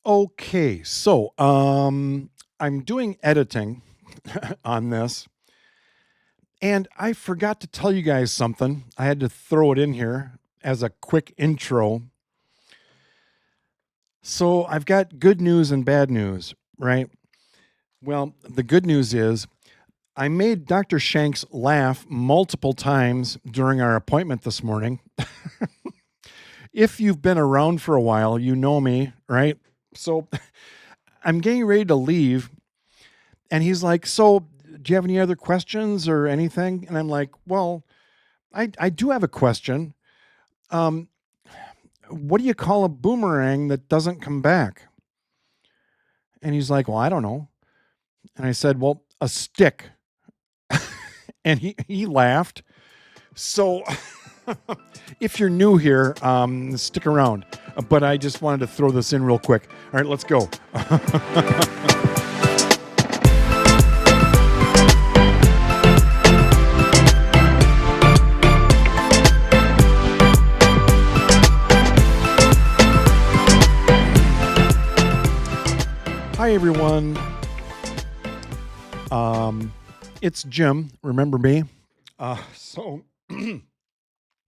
Okay, so I'm doing editing on this, and I forgot to tell you guys something. I had to throw it in here as a quick intro. So I've got good news and bad news, right? Well, the good news is I made Dr. Shanks laugh multiple times during our appointment this morning. If you've been around for a while, you know me, right? So I'm getting ready to leave. And he's like, "So, do you have any other questions or anything?" And I'm like, "Well, I do have a question. Um, what do you call a boomerang that doesn't come back?" And he's like, "Well, I don't know." And I said, "Well, a stick." And he laughed. So, if you're new here, stick around. But I just wanted to throw this in real quick. All right, let's go. Hi, everyone. It's Jim. Remember me? So,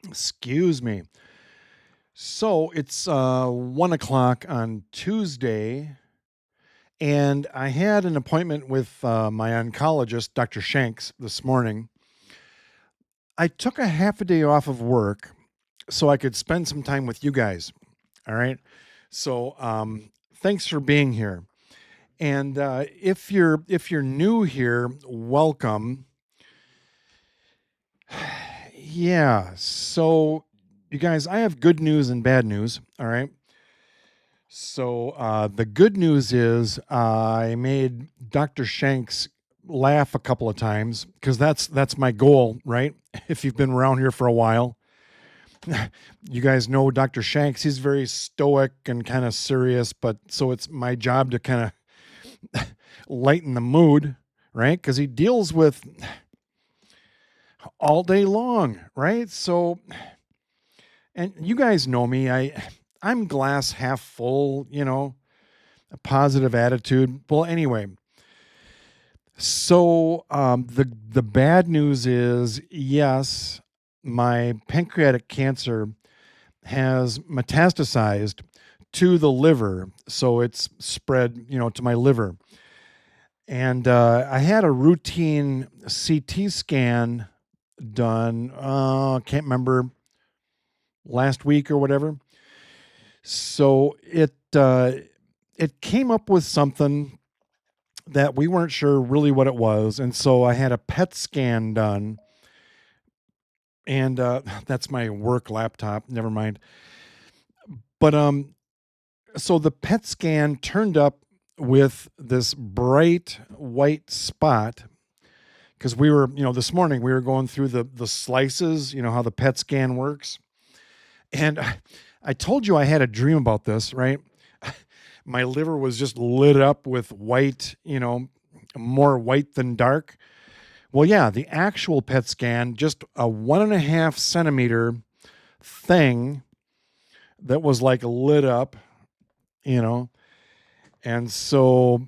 excuse me. So it's 1 o'clock on Tuesday, and I had an appointment with my oncologist, Dr. Shanks, this morning. I took a half a day off of work so I could spend some time with you guys. All right. So thanks for being here. And if you're new here, welcome. Yeah. So you guys, I have good news and bad news. All right. So the good news is I made Dr. Shanks laugh a couple of times because that's my goal, right? If you've been around here for a while, you guys know Dr. Shanks. He's very stoic and kind of serious, but so it's my job to kind of lighten the mood, right? Because he deals with all day long, right? So, and you guys know me. I'm glass half full, a positive attitude. Well, anyway, so the bad news is yes, my pancreatic cancer has metastasized to the liver, so it's spread, to my liver. And I had a routine CT scan done. Can't remember, last week or whatever. So it came up with something that we weren't sure really what it was, and so I had a PET scan done, and that's my work laptop. Never mind. But so the PET scan turned up with this bright white spot because we were, this morning we were going through the slices. You know how the PET scan works, and I told you I had a dream about this, right? My liver was just lit up with white, more white than dark. Well, yeah, the actual PET scan, just a 1.5 centimeter thing that was like lit up, you know. And so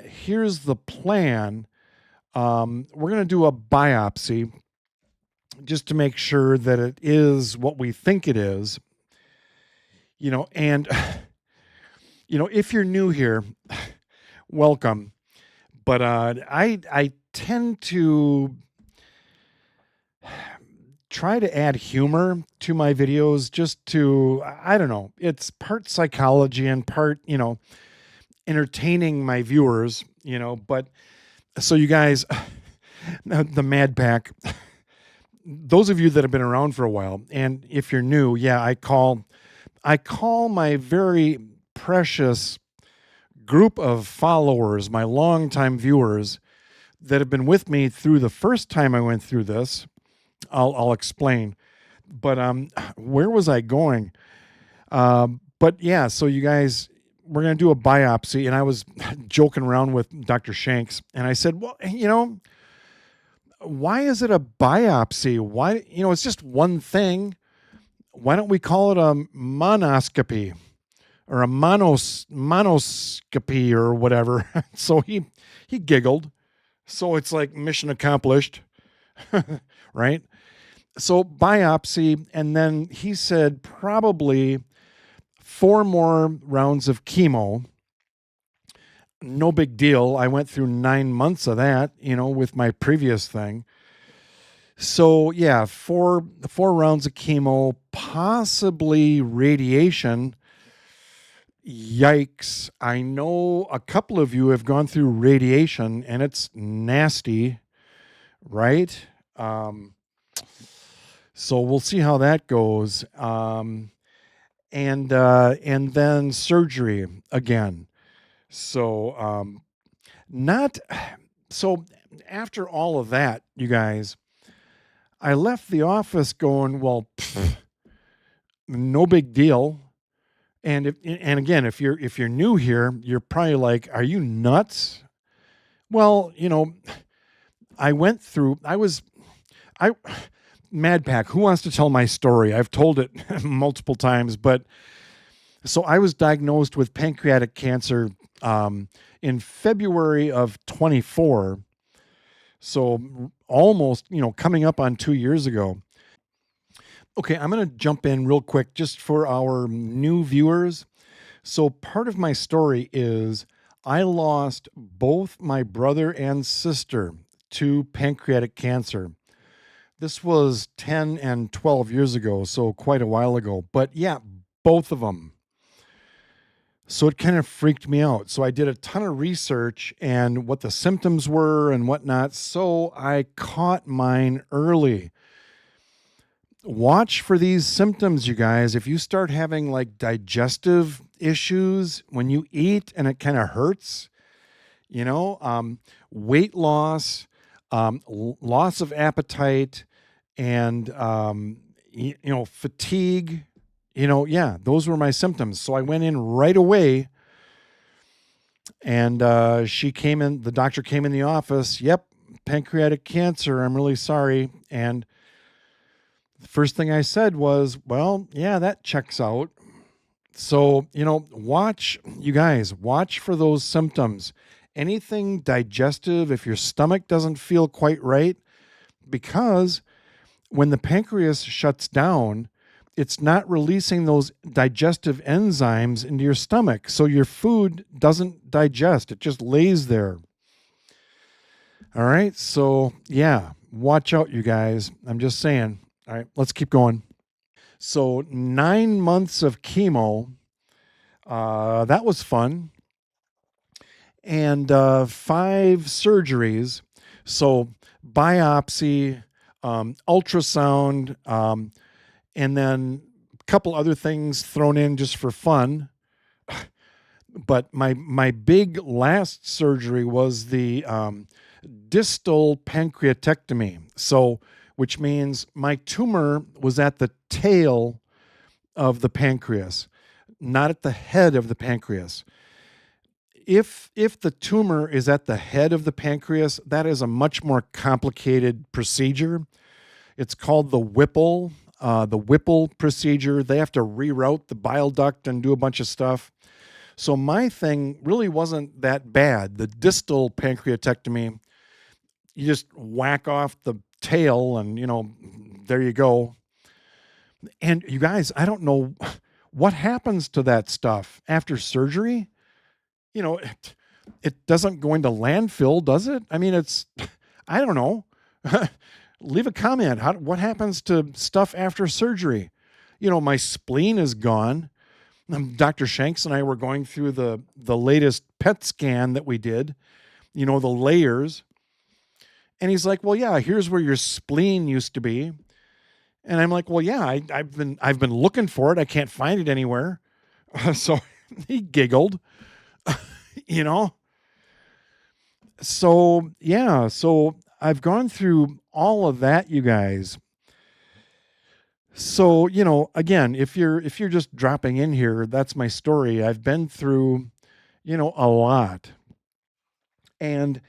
here's the plan. We're going to do a biopsy just to make sure that it is what we think it is, and, if you're new here, welcome. But I tend to try to add humor to my videos just to, I don't know, it's part psychology and part, entertaining my viewers, but so you guys, the Mad Pack, those of you that have been around for a while, and if you're new, yeah, I call my very precious group of followers, my longtime viewers that have been with me through the first time I went through this. I'll explain. But where was I going? But yeah, so you guys, we're gonna do a biopsy, and I was joking around with Dr. Shanks, and I said, well, why is it a biopsy? Why, it's just one thing. Why don't we call it a monoscopy? or a monoscopy or whatever. So he giggled. So it's like mission accomplished, right? So biopsy, and then he said probably 4 more rounds of chemo. No big deal. I went through 9 months of that, with my previous thing. So yeah, four rounds of chemo, possibly radiation. Yikes. I know a couple of you have gone through radiation and it's nasty, right? Um, so we'll see how that goes. And then surgery again. So not so after all of that, you guys, I left the office going, well, no big deal. And again, if you're new here, you're probably like, are you nuts? Well, I went through. I Mad Pack. Who wants to tell my story? I've told it multiple times, but so I was diagnosed with pancreatic cancer in February of 24. So almost, coming up on 2 years ago. Okay, I'm going to jump in real quick just for our new viewers. So, part of my story is I lost both my brother and sister to pancreatic cancer. This was 10 and 12 years ago, so quite a while ago. But yeah, both of them. So it kind of freaked me out. So I did a ton of research and what the symptoms were and whatnot. So I caught mine early. Watch for these symptoms, you guys. If you start having like digestive issues when you eat and it kind of hurts, weight loss, loss of appetite, and fatigue. Yeah, those were my symptoms. So I went in right away, and she came in. The doctor came in the office. Yep, pancreatic cancer. I'm really sorry. And the first thing I said was, well, yeah, that checks out. So, watch for those symptoms. Anything digestive, if your stomach doesn't feel quite right, because when the pancreas shuts down, it's not releasing those digestive enzymes into your stomach. So your food doesn't digest, it just lays there. All right. So, yeah, watch out, you guys. I'm just saying. All right, let's keep going. So, 9 months of chemo, that was fun. And 5 surgeries. So, biopsy, ultrasound, and then a couple other things thrown in just for fun. But my big last surgery was the distal pancreatectomy. So, which means my tumor was at the tail of the pancreas, not at the head of the pancreas. If the tumor is at the head of the pancreas, that is a much more complicated procedure. It's called the Whipple procedure. They have to reroute the bile duct and do a bunch of stuff. So my thing really wasn't that bad. The distal pancreatectomy, you just whack off the tail and, there you go. And you guys, I don't know what happens to that stuff after surgery. It doesn't go into landfill, does it? I mean, I don't know. Leave a comment. What happens to stuff after surgery? My spleen is gone. Dr. Shanks and I were going through the latest PET scan that we did, the layers. And he's like, well, yeah, here's where your spleen used to be. And I'm like, well, yeah, I've been looking for it. I can't find it anywhere. So he giggled, you know. So yeah, so I've gone through all of that, you guys. So, again, if you're just dropping in here, that's my story. I've been through, a lot and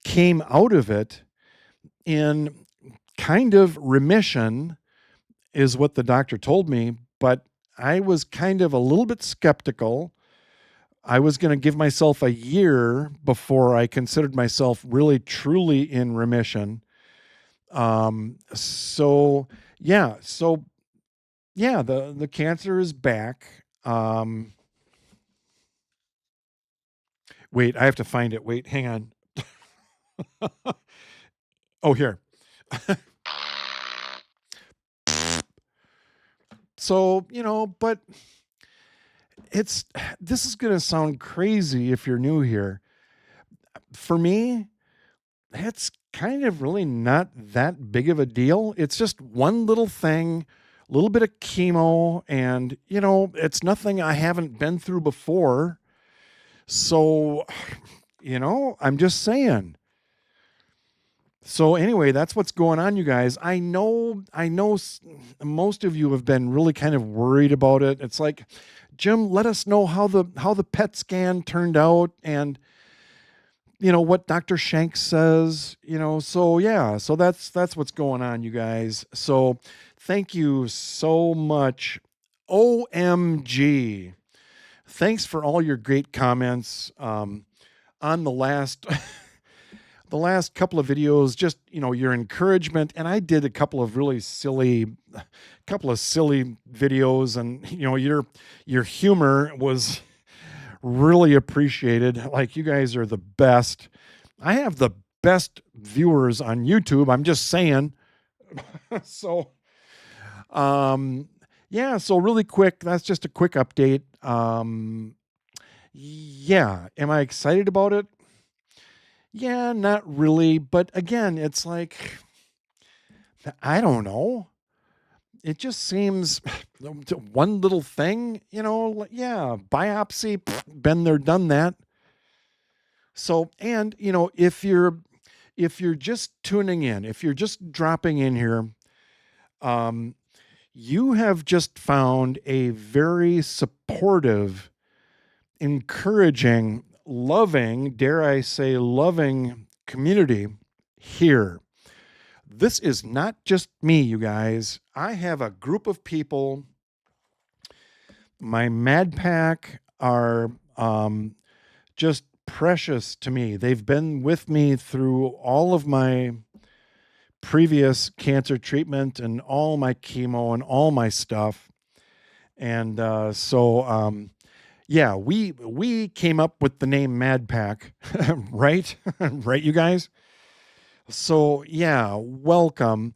came out of it in kind of remission is what the doctor told me, but I was kind of a little bit skeptical. I was going to give myself a year before I considered myself really truly in remission. So yeah, the cancer is back. Um, Wait, I have to find it. Wait, hang on. Oh, here. So, but it's this is going to sound crazy if you're new here. For me, it's kind of really not that big of a deal. It's just one little thing, a little bit of chemo, and it's nothing I haven't been through before. So, I'm just saying. So anyway, that's what's going on, you guys. I know most of you have been really kind of worried about it. It's like, Jim, let us know how the PET scan turned out, and what Dr. Shanks says. So yeah, so that's what's going on, you guys. So thank you so much. OMG. Thanks for all your great comments on the last the last couple of videos, just your encouragement. And I did a couple of silly videos, and your humor was really appreciated. Like, you guys are the best. I have the best viewers on YouTube, I'm just saying. So yeah, so really quick, that's just a quick update. Yeah, am I excited about it? Yeah, not really. But again, it's like, I don't know. It just seems one little thing, yeah, biopsy, been there, done that. So, and if you're just tuning in, if you're just dropping in here, um, you have just found a very supportive, encouraging, loving, dare I say, loving community here. This is not just me, you guys. I have a group of people. My Mad Pack are just precious to me. They've been with me through all of my previous cancer treatment and all my chemo and all my stuff. And yeah, we came up with the name Mad Pack, right? Right, you guys? So yeah, welcome.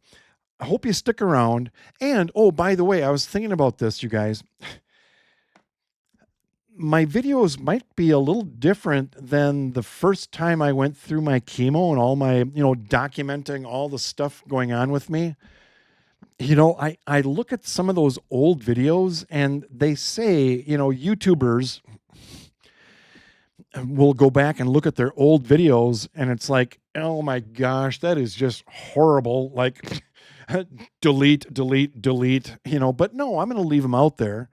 I hope you stick around. And oh, by the way, I was thinking about this, you guys. My videos might be a little different than the first time I went through my chemo and all my, documenting all the stuff going on with me. I look at some of those old videos, and they say, YouTubers will go back and look at their old videos, and it's like, oh my gosh, that is just horrible. Like, delete, delete, delete, but no, I'm going to leave them out there.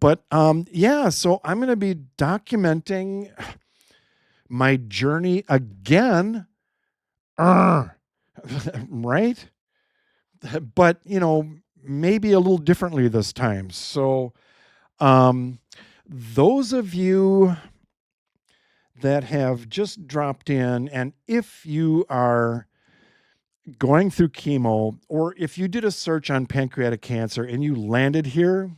But yeah, so I'm going to be documenting my journey again. Right? But, maybe a little differently this time. So, um, those of you that have just dropped in, and if you are going through chemo, or if you did a search on pancreatic cancer and you landed here,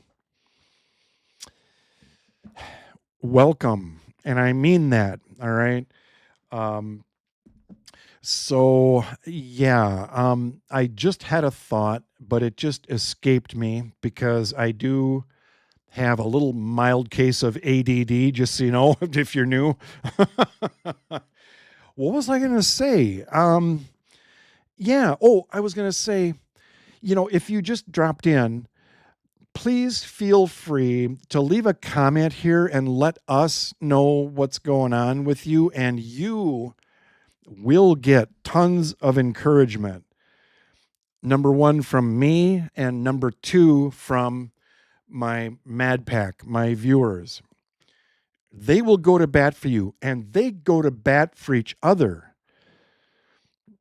welcome. And I mean that. All right. Um, so yeah, I just had a thought, but it just escaped me because I do have a little mild case of ADD, just so you know, if you're new. What was I going to say? Yeah. Oh, I was going to say, if you just dropped in, please feel free to leave a comment here and let us know what's going on with you, and you will get tons of encouragement. Number one, from me, and number two, from my Mad Pack, my viewers. They will go to bat for you, and they go to bat for each other.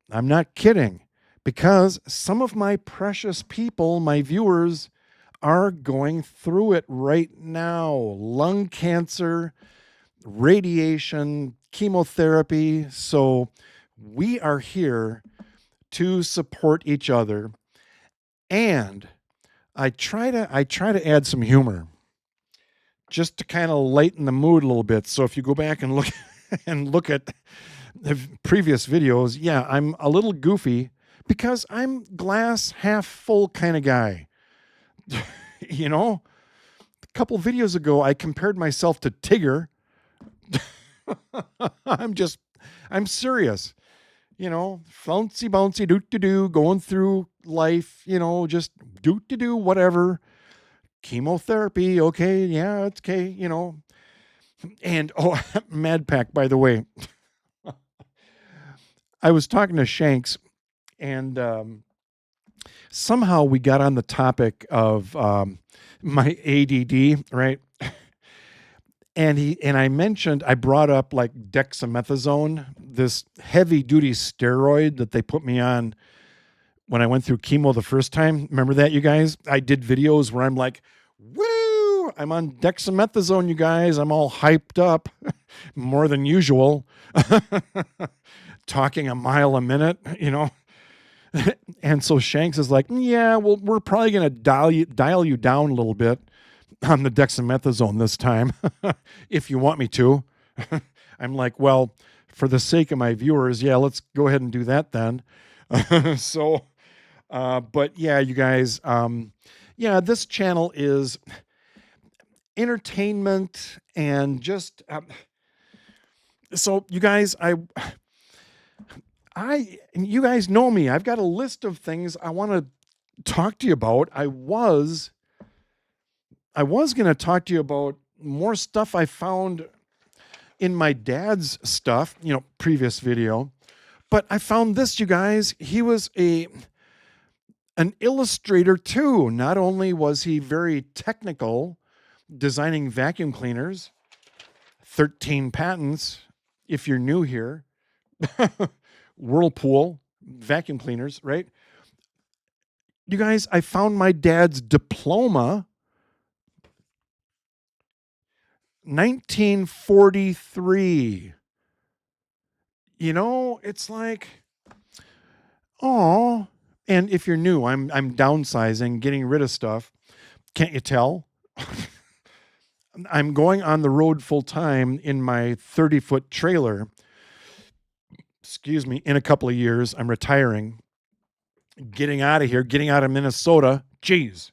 I'm not kidding, because some of my precious people, my viewers, are going through it right now. Lung cancer, radiation, chemotherapy. So we are here to support each other. And I try to add some humor just to kind of lighten the mood a little bit. So if you go back and look and look at the previous videos, yeah, I'm a little goofy because I'm glass half full kind of guy. You know, a couple videos ago I compared myself to Tigger. I'm just I'm serious. Flouncy bouncy doo doo doo going through life, just doo doo doo whatever. Chemotherapy, okay, yeah, it's okay. And oh, Mad Pack, by the way, I was talking to Shanks, and somehow we got on the topic of my ADD, right? And I brought up like dexamethasone, this heavy duty steroid that they put me on when I went through chemo the first time. Remember that, you guys? I did videos where I'm like, woo, I'm on dexamethasone, you guys. I'm all hyped up more than usual, talking a mile a minute. And so Shanks is like, yeah, well, we're probably going to dial you down a little bit on the dexamethasone this time, if you want me to. I'm like, well, for the sake of my viewers, yeah, let's go ahead and do that then. But yeah, you guys, yeah, this channel is entertainment and just, so you guys, you guys know me. I've got a list of things I want to talk to you about. I was going to talk to you about more stuff I found in my dad's stuff, previous video. But I found this, you guys. He was an illustrator too. Not only was he very technical, designing vacuum cleaners, 13 patents, if you're new here, Whirlpool vacuum cleaners, right? You guys, I found my dad's diploma, 1943. It's like, oh, and if you're new, I'm downsizing, getting rid of stuff. Can't you tell? I'm going on the road full time in my 30-foot trailer. Excuse me, in a couple of years, I'm retiring, getting out of here, getting out of Minnesota. Jeez,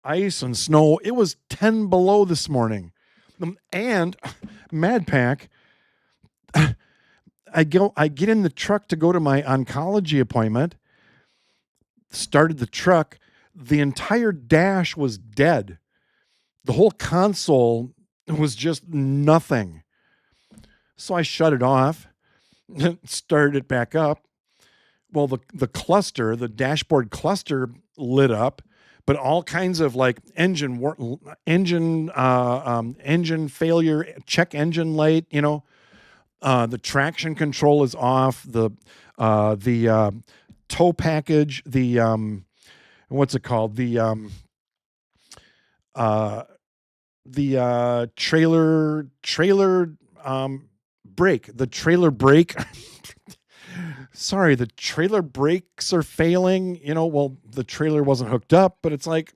ice and snow. It was 10 below this morning. And Mad Pack, I get in the truck to go to my oncology appointment, started the truck. The entire dash was dead. The whole console was just nothing. So I shut it off, started it back up. Well, the cluster, the dashboard cluster lit up, but all kinds of like engine failure, check engine light. The traction control is off. The tow package, what's it called? The trailer brake. The trailer brake. Sorry, the trailer brakes are failing. Well, the trailer wasn't hooked up, but it's like,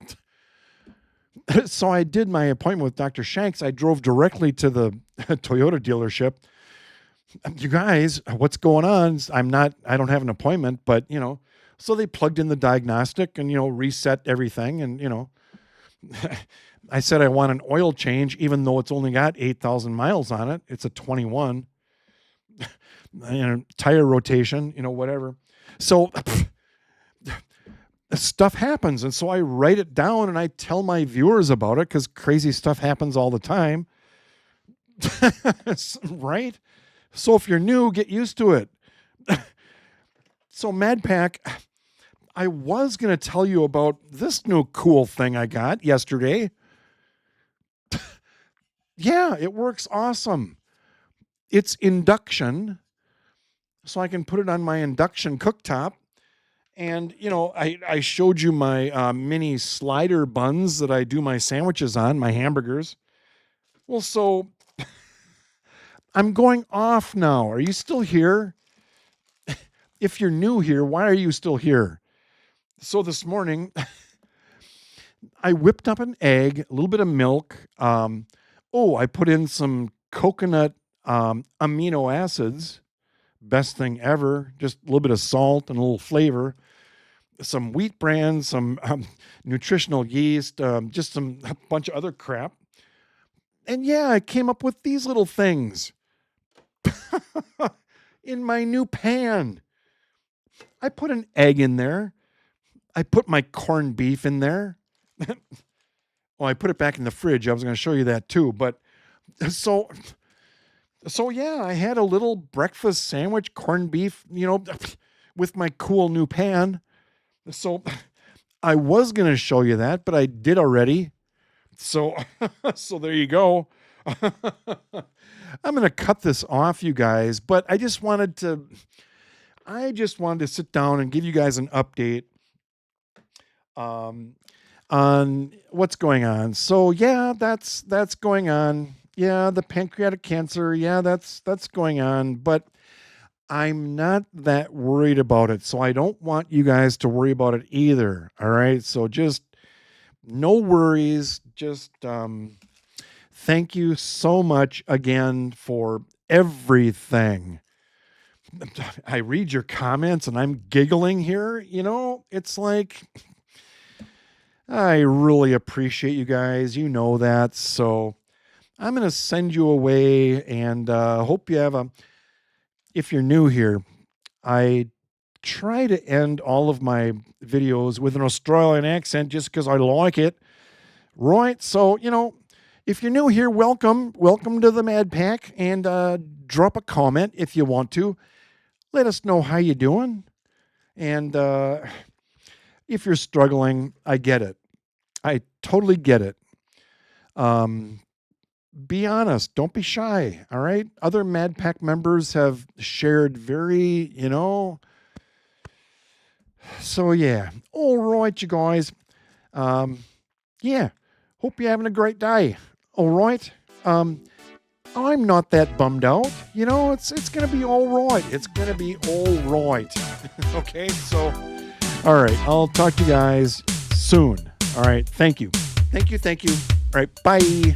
so I did my appointment with Dr. Shanks. I drove directly to the Toyota dealership. You guys, what's going on? I don't have an appointment, but so they plugged in the diagnostic and, reset everything. And, I said, I want an oil change, even though it's only got 8,000 miles on it. It's a 21. Tire rotation, whatever. So stuff happens. And so I write it down and I tell my viewers about it because crazy stuff happens all the time. Right? So if you're new, get used to it. So Mad Pack, I was going to tell you about this new cool thing I got yesterday. Yeah, it works awesome. It's induction. So I can put it on my induction cooktop And, I showed you my mini slider buns that I do my sandwiches on, my hamburgers. Well, so I'm going off now. Are you still here? If you're new here, why are you still here? So this morning, I whipped up an egg, a little bit of milk. I put in some coconut amino acids. Best thing ever. Just a little bit of salt and a little flavor. Some wheat bran, some nutritional yeast, just a bunch of other crap. And yeah, I came up with these little things in my new pan. I put an egg in there. I put my corned beef in there. Well, I put it back in the fridge. I was going to show you that too. But so yeah, I had a little breakfast sandwich, corned beef, with my cool new pan. So I was going to show you that, but I did already. So so there you go. I'm going to cut this off, you guys, but I just wanted to sit down and give you guys an update on what's going on. So yeah, that's going on. Yeah, the pancreatic cancer. Yeah, that's going on, but I'm not that worried about it. So I don't want you guys to worry about it either. All right? So just no worries. Just thank you so much again for everything. I read your comments and I'm giggling here. It's like, I really appreciate you guys. You know that. So I'm going to send you away and hope you have if you're new here, I try to end all of my videos with an Australian accent just because I like it. Right? So, if you're new here, welcome. Welcome to the Mad Pack. And drop a comment if you want to. Let us know how you're doing. And if you're struggling, I get it. I totally get it. Be honest. Don't be shy. All right. Other Mad Pack members have shared very, So yeah. All right, you guys. Yeah. Hope you're having a great day. All right. I'm not that bummed out. It's gonna be all right. It's gonna be all right. Okay. So, all right. I'll talk to you guys soon. All right. Thank you. Thank you. All right. Bye.